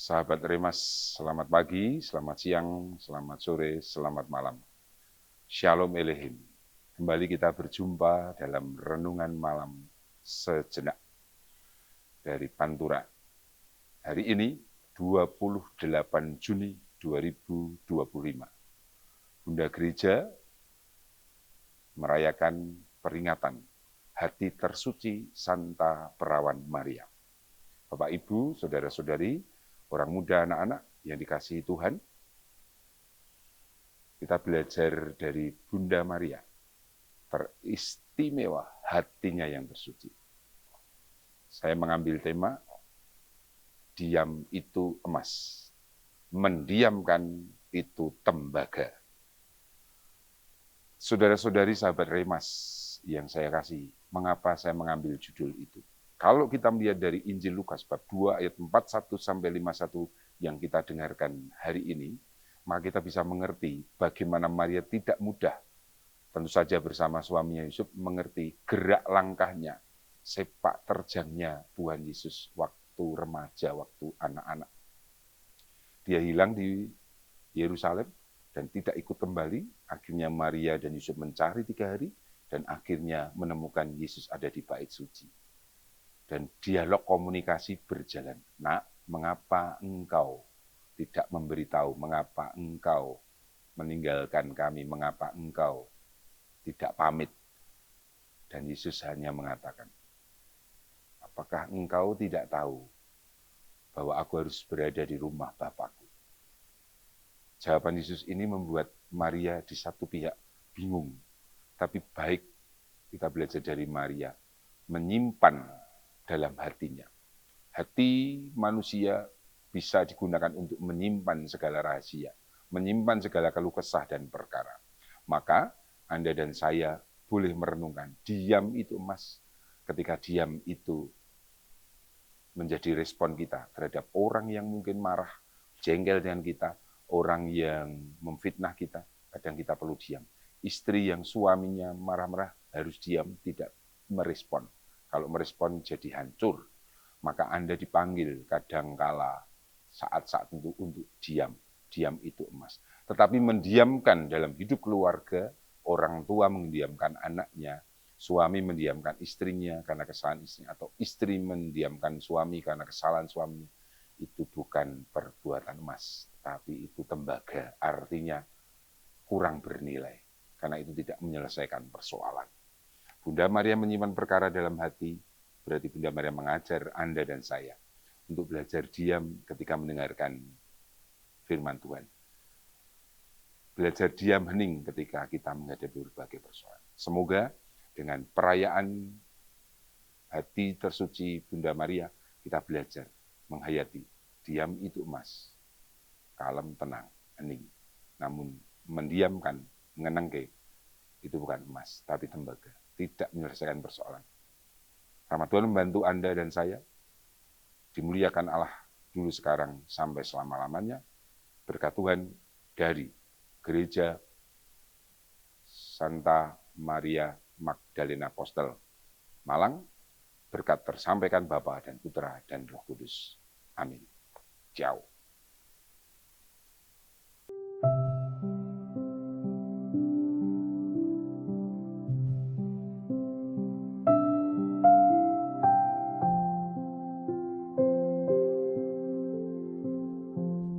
Sahabat Remas, selamat pagi, selamat siang, selamat sore, selamat malam. Shalom Elohim. Kembali kita berjumpa dalam renungan malam sejenak dari Pantura. Hari ini 28 Juni 2025. Bunda Gereja merayakan peringatan Hati Tersuci Santa Perawan Maria. Bapak, Ibu, saudara-saudari, orang muda, anak-anak yang dikasihi Tuhan, kita belajar dari Bunda Maria, teristimewa hatinya yang tersuci. Saya mengambil tema, diam itu emas, mendiamkan itu tembaga. Saudara-saudari sahabat Remas yang saya kasih, mengapa saya mengambil judul itu? Kalau kita melihat dari Injil Lukas bab 2 ayat 41-51 yang kita dengarkan hari ini, maka kita bisa mengerti bagaimana Maria tidak mudah, tentu saja bersama suaminya Yusuf, mengerti gerak langkahnya, sepak terjangnya Tuhan Yesus waktu remaja, waktu anak-anak. Dia hilang di Yerusalem dan tidak ikut kembali. Akhirnya Maria dan Yusuf mencari 3 hari dan akhirnya menemukan Yesus ada di bait suci. Dan dialog komunikasi berjalan. Nak, mengapa engkau tidak memberitahu? Mengapa engkau meninggalkan kami? Mengapa engkau tidak pamit? Dan Yesus hanya mengatakan, apakah engkau tidak tahu bahwa aku harus berada di rumah Bapakku? Jawaban Yesus ini membuat Maria di satu pihak bingung. Tapi baik kita belajar dari Maria, menyimpan dalam hatinya. Hati manusia bisa digunakan untuk menyimpan segala rahasia, menyimpan segala keluh kesah dan perkara. Maka Anda dan saya boleh merenungkan, diam itu emas. Ketika diam itu menjadi respon kita terhadap orang yang mungkin marah, jengkel dengan kita, orang yang memfitnah kita, kadang kita perlu diam. Istri yang suaminya marah-marah harus diam, tidak merespon. Kalau merespon jadi hancur, maka Anda dipanggil kadangkala saat-saat untuk diam. Diam itu emas. Tetapi mendiamkan dalam hidup keluarga, orang tua mendiamkan anaknya, suami mendiamkan istrinya karena kesalahan istrinya, atau istri mendiamkan suami karena kesalahan suaminya, itu bukan perbuatan emas, tapi itu tembaga, artinya kurang bernilai, karena itu tidak menyelesaikan persoalan. Bunda Maria menyimpan perkara dalam hati, berarti Bunda Maria mengajar Anda dan saya untuk belajar diam ketika mendengarkan firman Tuhan. Belajar diam hening ketika kita menghadapi berbagai persoalan. Semoga dengan perayaan Hati Tersuci Bunda Maria, kita belajar menghayati diam itu emas, kalem, tenang, hening. Namun mendiamkan, mengenengke, itu bukan emas, tapi tembaga. Tidak menyelesaikan persoalan. Rahmat Tuhan membantu Anda dan saya. Dimuliakan Allah dulu, sekarang, sampai selama-lamanya. Berkat Tuhan dari Gereja Santa Maria Magdalena Apostel Malang. Berkat tersampaikan Bapa dan Putra dan Roh Kudus. Amin. Ciao.